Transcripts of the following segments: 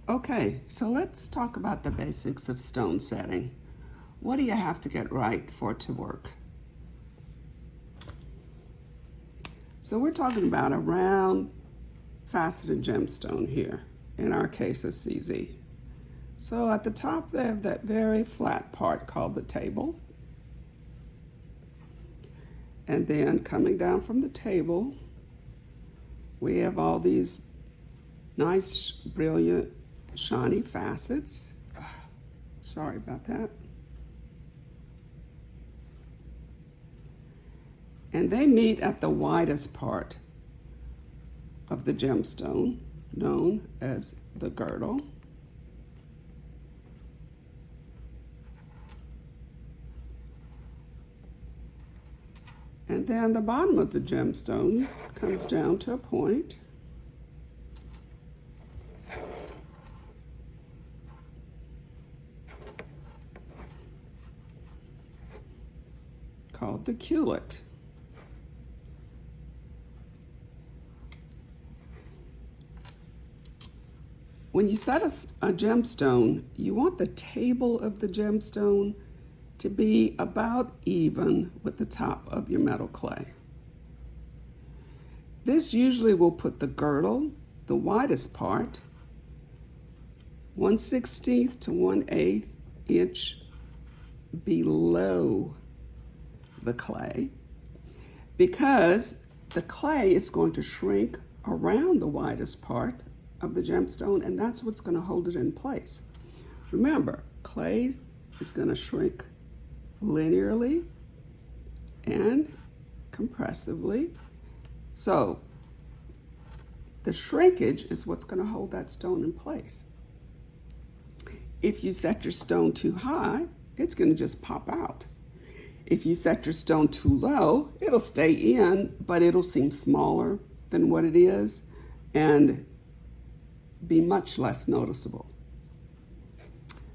Okay, so let's talk about the basics of stone setting. What do you have to get right for it to work? So we're talking about a round faceted gemstone here. In our case, a CZ. So at the top they have that very flat part called the table. And then coming down from the table, we have all these nice, brilliant, shiny facets. Sorry about that. And they meet at the widest part of the gemstone, known as the girdle. And then the bottom of the gemstone comes down to a point. Called the culet. When you set a gemstone, you want the table of the gemstone to be about even with the top of your metal clay. This usually will put the girdle, the widest part, 1/16 to 1/8 inch below the clay, because the clay is going to shrink around the widest part of the gemstone, and that's what's going to hold it in place. Remember, clay is going to shrink linearly and compressively. So the shrinkage is what's going to hold that stone in place. If you set your stone too high, it's going to just pop out. If you set your stone too low, it'll stay in, but it'll seem smaller than what it is and be much less noticeable.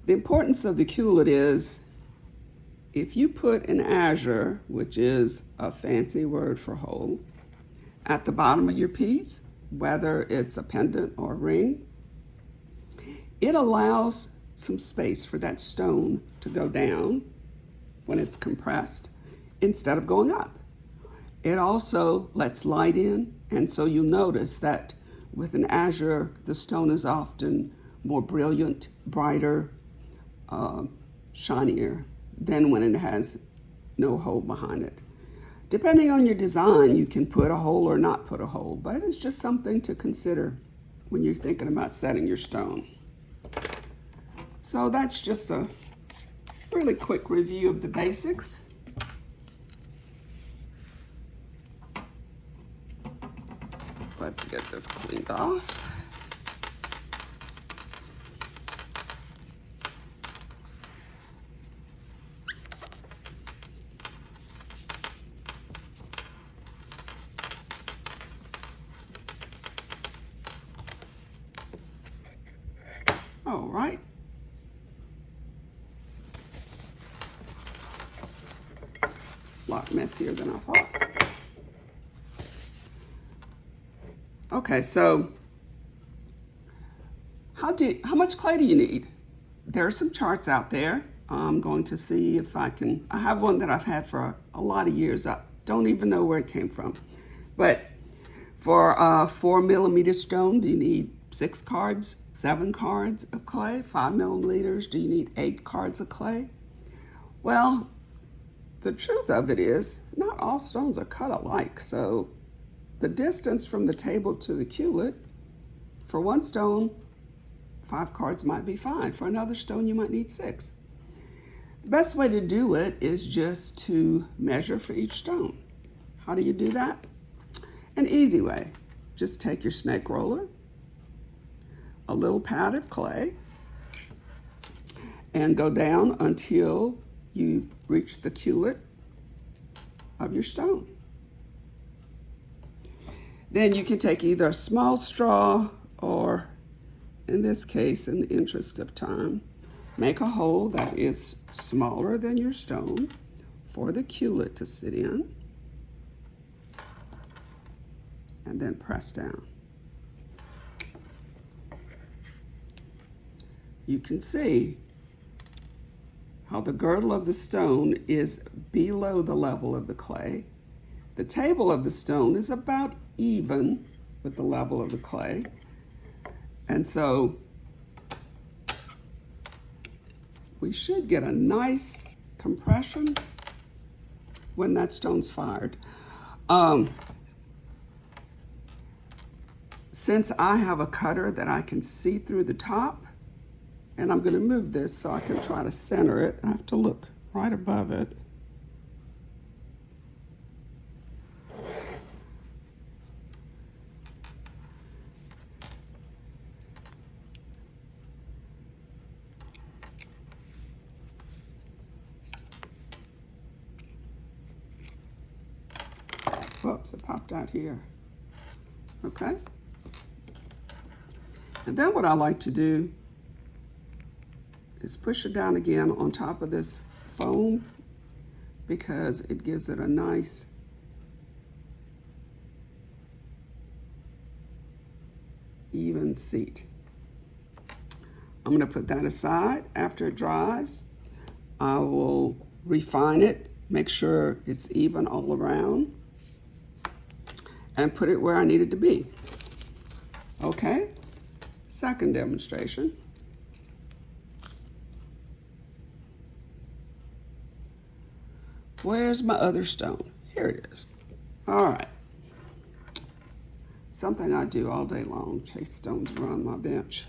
The importance of the culet is, if you put an azure, which is a fancy word for hole, at the bottom of your piece, whether it's a pendant or a ring, it allows some space for that stone to go down when it's compressed instead of going up. It also lets light in, and so you'll notice that with an azure, the stone is often more brilliant, brighter, shinier than when it has no hole behind it. Depending on your design, you can put a hole or not put a hole, but it's just something to consider when you're thinking about setting your stone. So that's just a really quick review of the basics. Let's get this cleaned off. All right. It's a lot messier than I thought. Okay, so how much clay do you need? There are some charts out there. I'm going to see if I have one that I've had for a lot of years. I don't even know where it came from. But for a 4 millimeter stone, do you need 6 cards, 7 cards of clay? 5 milliliters, do you need 8 cards of clay? Well, the truth of it is, not all stones are cut alike. So the distance from the table to the culet, for one stone, 5 cards might be fine. For another stone, you might need 6. The best way to do it is just to measure for each stone. How do you do that? An easy way. Just take your snake roller, a little pad of clay, and go down until you reach the culet of your stone. Then you can take either a small straw or, in this case, in the interest of time, make a hole that is smaller than your stone for the culet to sit in, and then press down. you can see how the girdle of the stone is below the level of the clay. The table of the stone is about even with the level of the clay. And so we should get a nice compression when that stone's fired. Since I have a cutter that I can see through the top, and I'm going to move this so I can try to center it, I have to look right above it. Whoops, it popped out here. Okay. And then what I like to do is push it down again on top of this foam because it gives it a nice even seat. I'm going to put that aside. After it dries, I will refine it, make sure it's even all around, and put it where I need it to be. Okay, second demonstration. Where's my other stone? Here it is. All right. Something I do all day long, chase stones around my bench.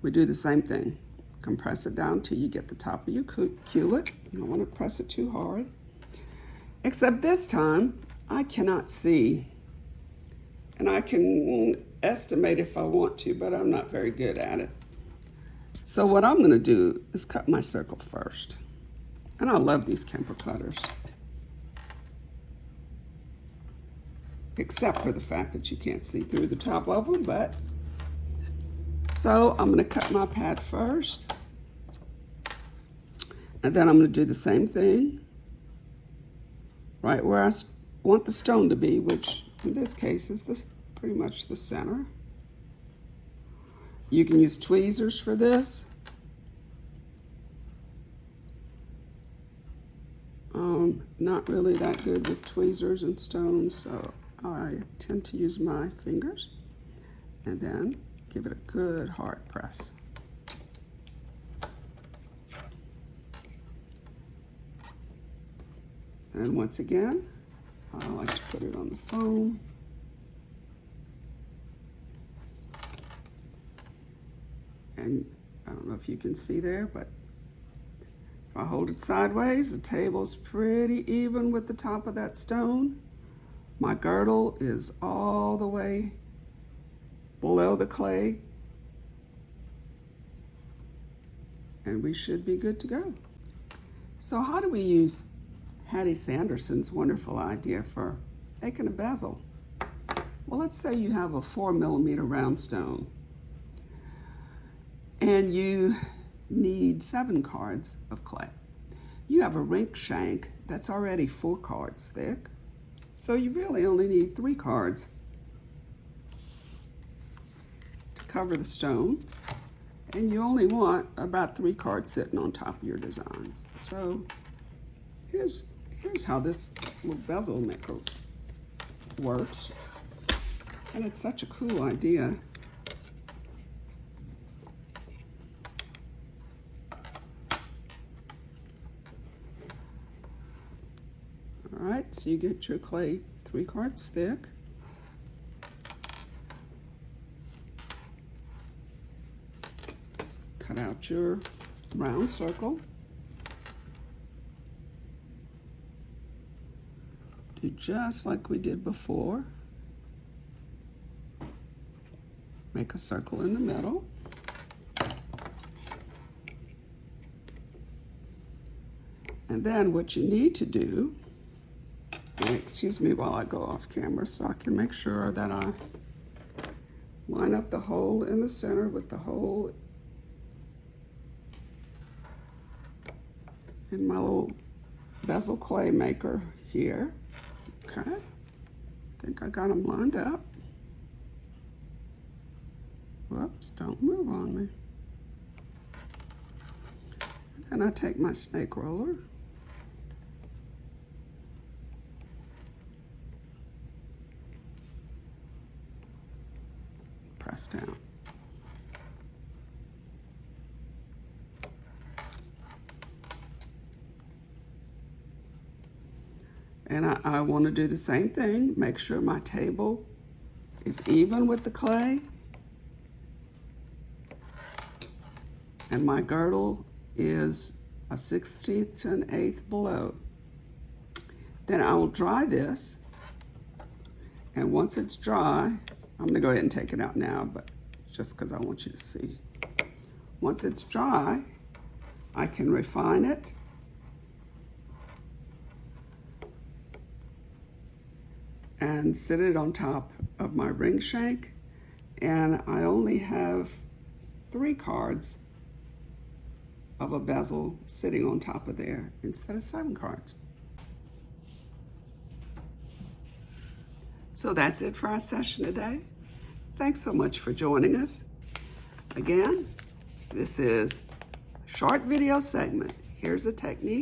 We do the same thing. Compress it down till you get the top of your culet. You don't want to press it too hard. Except this time, I cannot see. And I can estimate if I want to, but I'm not very good at it. So what I'm going to do is cut my circle first. And I love these Kemper cutters. Except for the fact that you can't see through the top of them, but. So I'm going to cut my pad first. And then I'm going to do the same thing right where I want the stone to be, which in this case is pretty much the center. You can use tweezers for this. Not really that good with tweezers and stones, so I tend to use my fingers and then give it a good hard press. And once again, I like to put it on the foam. And I don't know if you can see there, but if I hold it sideways, the table's pretty even with the top of that stone. My girdle is all the way below the clay. And we should be good to go. So how do we use Hattie Sanderson's wonderful idea for making a bezel? Well, let's say you have a 4mm round stone and you need 7 cards of clay. You have a rink shank that's already 4 cards thick, so you really only need 3 cards to cover the stone, and you only want about 3 cards sitting on top of your designs. So here's how this little bezel maker works, and it's such a cool idea. All right, so you get your clay 3 cards thick. Cut out your round circle. Do just like we did before. Make a circle in the middle. And then what you need to do, and excuse me while I go off camera so I can make sure that I line up the hole in the center with the hole in my little bezel clay maker here. Okay, I think I got them lined up. Whoops, don't move on me. And I take my snake roller. Press down. And I want to do the same thing. Make sure my table is even with the clay. And my girdle is a 1/16 to an 1/8 below. Then I will dry this. And once it's dry, I'm gonna go ahead and take it out now, but just because I want you to see. Once it's dry, I can refine it. And sit it on top of my ring shank. And I only have 3 cards of a bezel sitting on top of there instead of 7 cards. So that's it for our session today. Thanks so much for joining us. Again, this is a short video segment. Here's a technique